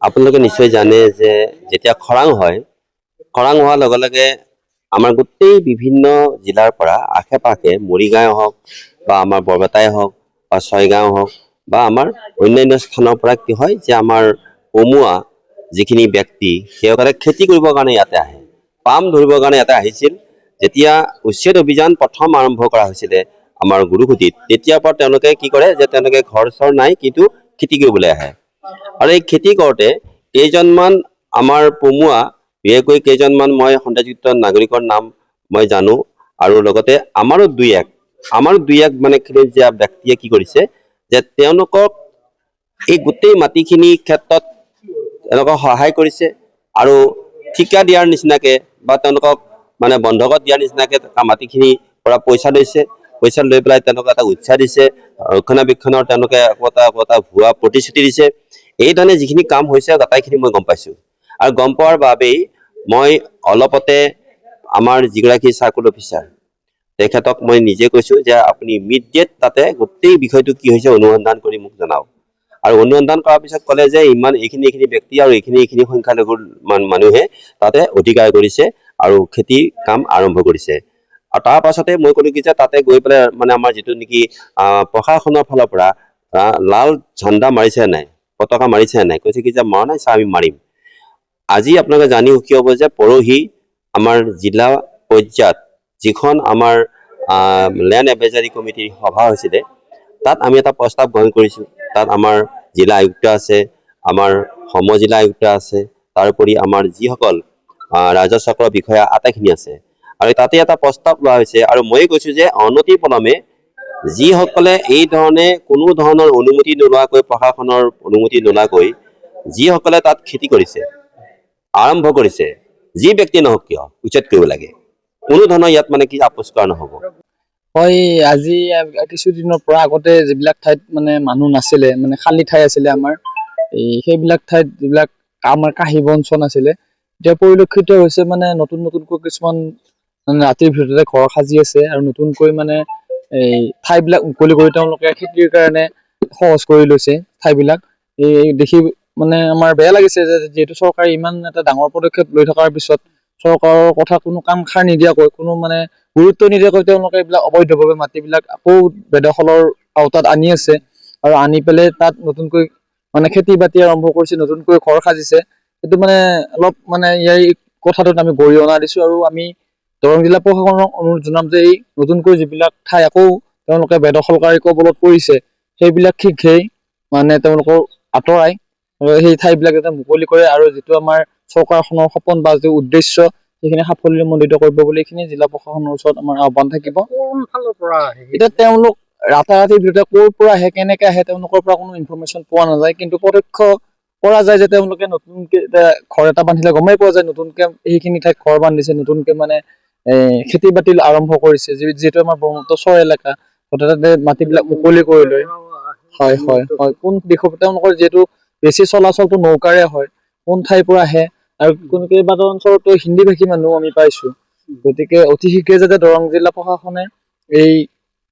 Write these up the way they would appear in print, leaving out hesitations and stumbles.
আপোনালোকে নিশ্চয় জানে যে যেতিয়া খৰাং হয়, খৰাং হোৱাৰ লগে লগে আমাৰ গোটেই বিভিন্ন জিলাৰ পৰা আশে পাশে মৰিগাঁও হওক বা আমাৰ বৰপেটাই হওক বা ছয়গাঁও হওক বা আমাৰ অন্যান্য স্থানৰ পৰা কি হয় যে আমাৰ কমুৱা যিখিনি ব্যক্তি সেইসকলে খেতি কৰিবৰ কাৰণে ইয়াতে আহে, পাম ধৰিবৰ কাৰণে ইয়াতে আহিছিল। যেতিয়া উচ্ছেদ অভিযান প্ৰথম আৰম্ভ কৰা হৈছিলে আমাৰ গুৰুকুটীত, তেতিয়াৰ পৰা তেওঁলোকে কি কৰে যে তেওঁলোকে ঘৰ চৰ নাই, কিন্তু খেতি কৰিবলৈ আহে। আৰু এই খেতি কৰোঁতে কেইজনমান আমাৰ পমুৱা, বিশেষকৈ কেইজনমান মই সন্দেহযুক্ত নাগৰিকৰ নাম মই জানো, আৰু লগতে আমাৰো দুই এক মানে সেউজীয়া ব্যক্তিয়ে কি কৰিছে যে তেওঁলোকক এই গোটেই মাটিখিনিৰ ক্ষেত্ৰত তেওঁলোকক সহায় কৰিছে আৰু ঠিকা দিয়াৰ নিচিনাকে বা তেওঁলোকক মানে বন্ধকত দিয়াৰ নিচিনাকে মাটিখিনি পৰা পইচা লৈছে, পইচা লৈ পেলাই তেওঁলোকক এটা উৎসাহ দিছে, ৰক্ষণাবেক্ষণৰ তেওঁলোকে একোটা ভুৱা প্ৰতিশ্ৰুতি দিছে। এই ধৰণে যিখিনি কাম হৈছে আটাইখিনি মই গম পাইছো, আৰু গম পোৱাৰ বাবেই মই অলপতে আমাৰ যিগৰাকী চাৰ্কল অফিচাৰ তেখেতক মই নিজে কৈছো যে আপুনি ইমিডিয়েট তাতে গোটেই বিষয়টো কি হৈছে অনুসন্ধান কৰি মোক জনাওক। আৰু অনুসন্ধান কৰাৰ পিছত ক'লে যে এইখিনি ব্যক্তি আৰু এইখিনি সংখ্যালঘুৰ মানুহে তাতে অধিকাৰ কৰিছে আৰু খেতি কাম আৰম্ভ কৰিছে। আৰু তাৰ পাছতে মই ক'লো কি যে তাতে গৈ পেলাই মানে আমাৰ যিটো নেকি প্ৰশাসনৰ ফালৰ পৰা লাল ঝাণ্ডা মাৰিছে নাই, পতাকা মাৰিছে নাই, কৈছে কি যে মৰা নাই ছাৰ, আমি মাৰিম। আজি আপোনালোকে জানি সুখী হ'ব যে পৰহি আমাৰ জিলা পৰ্যায়ত যিখন আমাৰ লেণ্ড এডভাইজাৰী কমিটিৰ সভা হৈছিলে, তাত আমি এটা প্ৰস্তাৱ গ্ৰহণ কৰিছোঁ। তাত আমাৰ জিলা আয়ুক্ত আছে, আমাৰ জিলা আয়ুক্ত আছে, তাৰোপৰি আমাৰ যিসকল ৰাজহ চক্ৰৰ বিষয়া আটাইখিনি আছে, আৰু তাতে এটা প্ৰস্তাৱ লোৱা হৈছে। আৰু ময়ে কৈছো যে অনতি পলমে যিসকলে এই ধৰণে কোনো ধৰণৰ অনুমতি নোলোৱাকৈ, প্ৰশাসনৰ অনুমতি নোলোৱাকৈ যিসকলে তাত খেতি কৰিছে, আৰম্ভ কৰিছে, যি ব্যক্তি নহওক কিয় উচ্ছেদ কৰিব লাগে। কোনো ধৰণৰ ইয়াত মানে কি আপোচ কৰা নহ'ব। হয়, আজি কিছুদিনৰ পৰা আগতে যিবিলাক ঠাইত মানে মানুহ নাছিলে, মানে খালী ঠাই আছিলে আমাৰ, সেইবিলাক ঠাইত যিবিলাক আমাৰ কাঁহী বঞ্চন আছিলে, এতিয়া পৰিলক্ষিত হৈছে মানে নতুনকৈ কিছুমান মানে ৰাতিৰ ভিতৰতে ঘৰ সাজি আছে, আৰু নতুনকৈ মানে এই ঠাইবিলাক মুকলি কৰি তেওঁলোকে খেতিৰ কাৰণে সহজ কৰি লৈছে ঠাইবিলাক। এই দেখি মানে আমাৰ বেয়া লাগিছে যে যিহেতু চৰকাৰে ইমান এটা ডাঙৰ পদক্ষেপ লৈ থকাৰ পিছত চৰকাৰৰ কথা কোনো কাণসাৰ নিদিয়াকৈ, কোনো মানে গুৰুত্ব নিদিয়াকৈ তেওঁলোকে এইবিলাক অবৈধভাৱে মাটিবিলাক আকৌ বেদখলৰ আওতাত আনি আছে, আৰু আনি পেলাই তাত নতুনকৈ মানে খেতি বাতি আৰম্ভ কৰিছে, নতুনকৈ ঘৰ সাজিছে। সেইটো মানে অলপ মানে ইয়াৰ কথাটোত আমি গৰিহণা দিছো, আৰু আমি দৰং জিলা প্ৰশাসনক অনুৰোধ জনাম যে এই নতুনকৈ যিবিলাক ঠাই আকৌ তেওঁলোকে বেদখলকাৰী কবলত পৰিছে, সেইবিলাক শীঘ্ৰেই মানে তেওঁলোকৰ আঁতৰাই সেই ঠাইবিলাক যাতে মুকলি কৰে, আৰু যিটো আমাৰ চৰকাৰখনৰ সপোন বা যিটো উদ্দেশ্য সেইখিনি সাফল্যমণ্ডিত কৰিব বুলি এইখিনি জিলা প্ৰশাসনৰ ওচৰত আমাৰ আহ্বান থাকিব। এতিয়া তেওঁলোক ৰাতাৰাতিৰ ভিতৰতে ক'ৰ পৰা আহে, কেনেকে আহে, তেওঁলোকৰ পৰা কোনো ইনফৰমেশ্যন পোৱা নাযায়, কিন্তু প্ৰত্যক্ষ কৰা যায় যে তেওঁলোকে নতুনকে ঘৰ এটা বান্ধিলে গমেই পোৱা যায় নতুনকে সেইখিনি ঠাইত ঘৰ বান্ধিছে, নতুনকে মানে খেতি বাতি আৰম্ভ কৰিছে, যিহেতু আমাৰ ব্ৰহ্মপুত্ৰ চৰ এলেকা, হঠাতে মাটিবিলাক মুকলি কৰি লয়। হয়, কোন দিশৰ তেওঁলোকৰ যিহেতু বেছি চলাচলটো নৌকাৰে হয়, কোন ঠাইৰ পৰা আহে, আৰু কেইবাটাও অঞ্চলতো হিন্দী ভাষী মানুহ আমি পাইছো। গতিকে অতি শীঘ্ৰে যাতে দৰং জিলা প্ৰশাসনে এই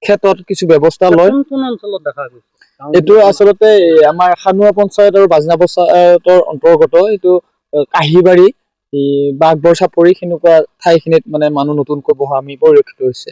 ক্ষেত্ৰত কিছু ব্যৱস্থা লয়। কোন অঞ্চলত দেখা গৈছে? এইটো আচলতে আমাৰ খানুৱা পঞ্চায়ত আৰু বাজনা পঞ্চায়তৰ অন্তৰ্গত, এইটো কাহিবাৰী, বাঘবৰ চাপৰি, সেনেকুৱা ঠাইখিনিত মানে মানুহ নতুনকৈ বহা আমি পৰিলক্ষিত হৈছে।